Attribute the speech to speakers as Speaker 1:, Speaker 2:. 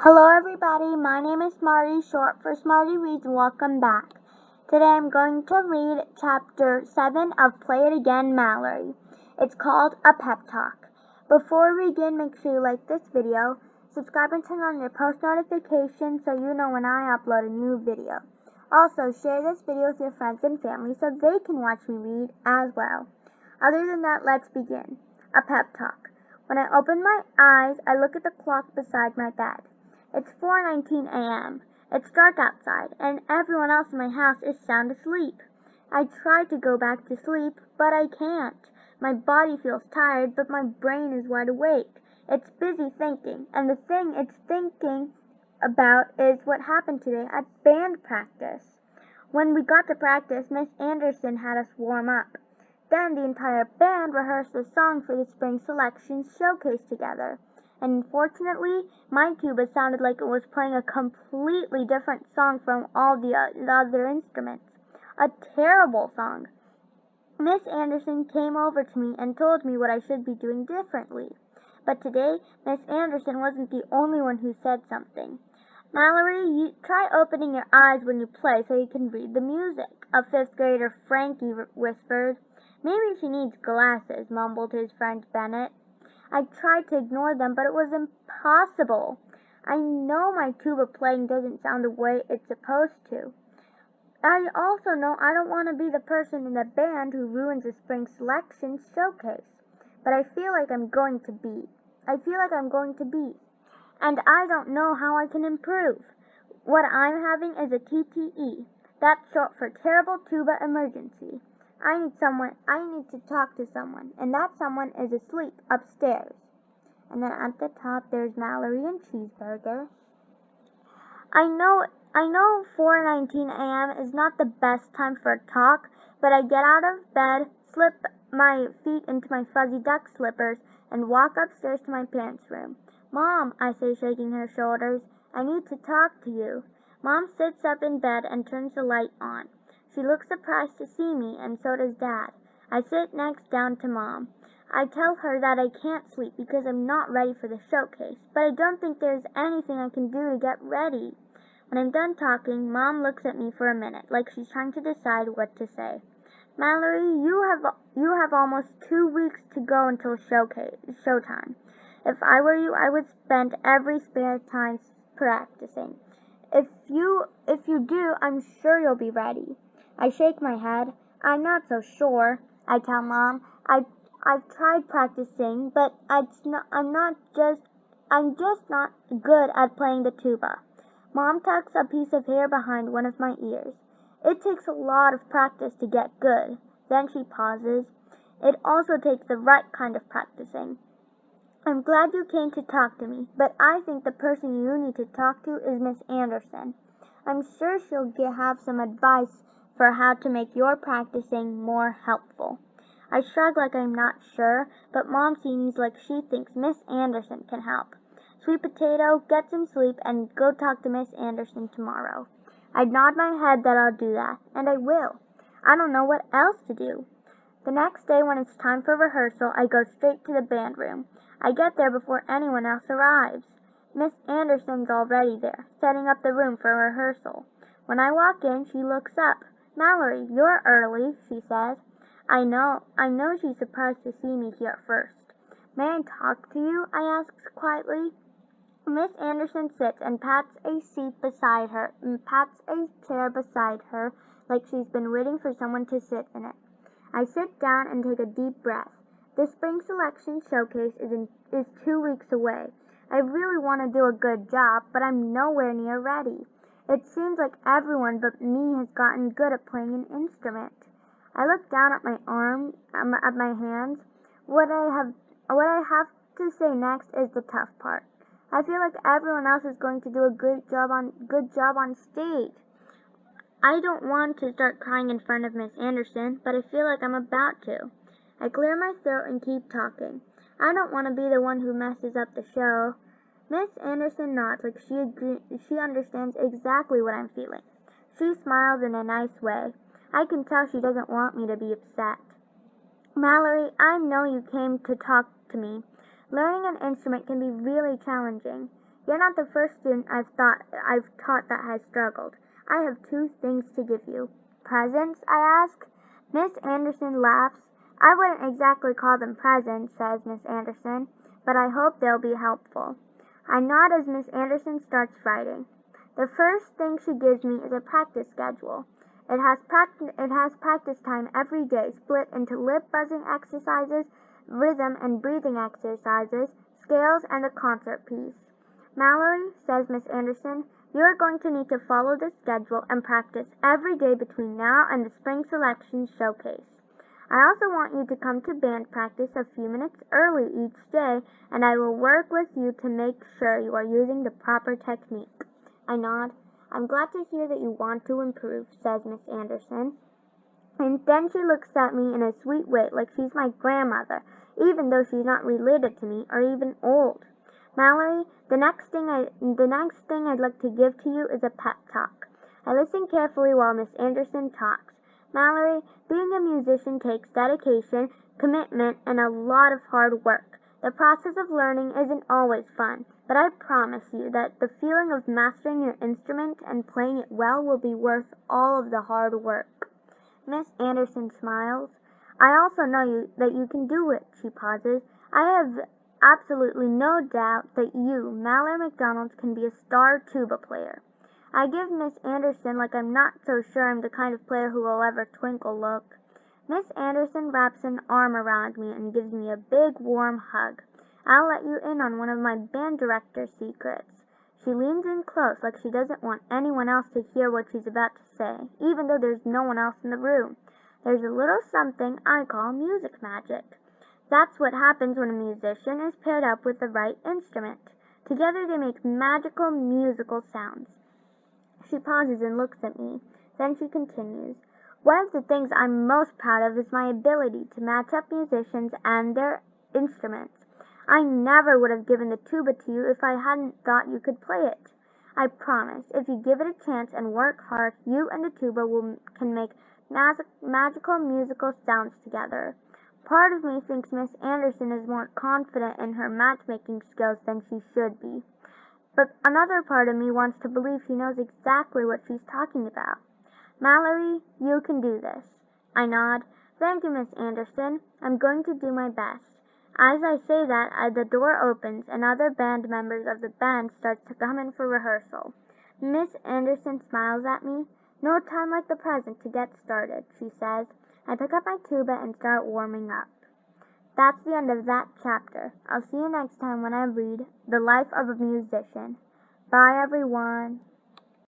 Speaker 1: Hello everybody, my name is Smarty, short for Smarty Reads, and welcome back. Today I'm going to read Chapter 7 of Play It Again, Mallory. It's called A Pep Talk. Before we begin, make sure you like this video, subscribe and turn on your post notifications so you know when I upload a new video. Also, share this video with your friends and family so they can watch me read as well. Other than that, let's begin. A Pep Talk. When I open my eyes, I look at the clock beside my bed. It's 4:19 a.m. It's dark outside, and everyone else in my house is sound asleep. I try to go back to sleep, but I can't. My body feels tired, but my brain is wide awake. It's busy thinking, and the thing it's thinking about is what happened today at band practice. When we got to practice, Miss Anderson had us warm up. Then the entire band rehearsed a song for the spring selection showcase together. And unfortunately, my tuba sounded like it was playing a completely different song from all the other instruments. A terrible song. Miss Anderson came over to me and told me what I should be doing differently. But today, Miss Anderson wasn't the only one who said something. Mallory, you try opening your eyes when you play so you can read the music, a fifth grader Frankie whispered. Maybe she needs glasses, mumbled his friend Bennett. I tried to ignore them, but it was impossible. I know my tuba playing doesn't sound the way it's supposed to. I also know I don't want to be the person in the band who ruins the spring selection showcase. But I feel like I'm going to be. And I don't know how I can improve. What I'm having is a TTE. That's short for Terrible Tuba Emergency. I need to talk to someone, and that someone is asleep upstairs. And then at the top there's Mallory and Cheeseburger. I know 4:19 a.m. is not the best time for a talk, but I get out of bed, slip my feet into my fuzzy duck slippers, and walk upstairs to my parents' room. Mom, I say, shaking her shoulders, I need to talk to you. Mom sits up in bed and turns the light on. She looks surprised to see me, and so does Dad. I sit next down to Mom. I tell her that I can't sleep because I'm not ready for the showcase, but I don't think there's anything I can do to get ready. When I'm done talking, Mom looks at me for a minute, like she's trying to decide what to say. Mallory, you have almost 2 weeks to go until showtime. If I were you, I would spend every spare time practicing. If you do, I'm sure you'll be ready. I shake my head. I'm not so sure. I tell Mom, I've tried practicing, but I'm just not good at playing the tuba. Mom tucks a piece of hair behind one of my ears. It takes a lot of practice to get good. Then she pauses. It also takes the right kind of practicing. I'm glad you came to talk to me, but I think the person you need to talk to is Miss Anderson. I'm sure she'll have some advice for how to make your practicing more helpful. I shrug like I'm not sure, but Mom seems like she thinks Miss Anderson can help. Sweet Potato, get some sleep and go talk to Miss Anderson tomorrow. I nod my head that I'll do that, and I will. I don't know what else to do. The next day when it's time for rehearsal, I go straight to the band room. I get there before anyone else arrives. Miss Anderson's already there, setting up the room for rehearsal. When I walk in, she looks up. Mallory, you're early, she says. I know she's surprised to see me here first. May I talk to you? I ask quietly. Miss Anderson sits and pats a chair beside her like she's been waiting for someone to sit in it. I sit down and take a deep breath. The spring selection showcase is 2 weeks away. I really want to do a good job, but I'm nowhere near ready. It seems like everyone but me has gotten good at playing an instrument. I look down at my arms, at my hands. What I have to say next is the tough part. I feel like everyone else is going to do a good job on stage. I don't want to start crying in front of Miss Anderson, but I feel like I'm about to. I clear my throat and keep talking. I don't want to be the one who messes up the show. Miss Anderson nods like she understands exactly what I'm feeling. She smiles in a nice way. I can tell she doesn't want me to be upset. Mallory, I know you came to talk to me. Learning an instrument can be really challenging. You're not the first student I've taught that has struggled. I have 2 things to give you. Presents, I ask. Miss Anderson laughs. I wouldn't exactly call them presents, says Miss Anderson, but I hope they'll be helpful. I nod as Miss Anderson starts writing. The first thing she gives me is a practice schedule. It has practice time every day, split into lip buzzing exercises, rhythm and breathing exercises, scales, and the concert piece. Mallory, says Miss Anderson, you are going to need to follow this schedule and practice every day between now and the spring selection showcase. I also want you to come to band practice a few minutes early each day, and I will work with you to make sure you are using the proper technique. I nod. I'm glad to hear that you want to improve, says Miss Anderson. And then she looks at me in a sweet way like she's my grandmother, even though she's not related to me or even old. Mallory, the next thing I'd like to give to you is a pep talk. I listen carefully while Miss Anderson talks. Mallory, being a musician takes dedication, commitment, and a lot of hard work. The process of learning isn't always fun, but I promise you that the feeling of mastering your instrument and playing it well will be worth all of the hard work. Miss Anderson smiles. I also know that you can do it, she pauses. I have absolutely no doubt that you, Mallory McDonald, can be a star tuba player. I give Miss Anderson like I'm not so sure I'm the kind of player who will ever twinkle look. Miss Anderson wraps an arm around me and gives me a big warm hug. I'll let you in on one of my band director's secrets. She leans in close like she doesn't want anyone else to hear what she's about to say, even though there's no one else in the room. There's a little something I call music magic. That's what happens when a musician is paired up with the right instrument. Together they make magical musical sounds. She pauses and looks at me. Then she continues. One of the things I'm most proud of is my ability to match up musicians and their instruments. I never would have given the tuba to you if I hadn't thought you could play it. I promise, if you give it a chance and work hard, you and the tuba can make magical musical sounds together. Part of me thinks Miss Anderson is more confident in her matchmaking skills than she should be. But another part of me wants to believe she knows exactly what she's talking about. Mallory, you can do this. I nod. Thank you, Miss Anderson. I'm going to do my best. As I say that, the door opens and other band members of the band start to come in for rehearsal. Miss Anderson smiles at me. No time like the present to get started, she says. I pick up my tuba and start warming up. That's the end of that chapter. I'll see you next time when I read The Life of a Musician. Bye, everyone.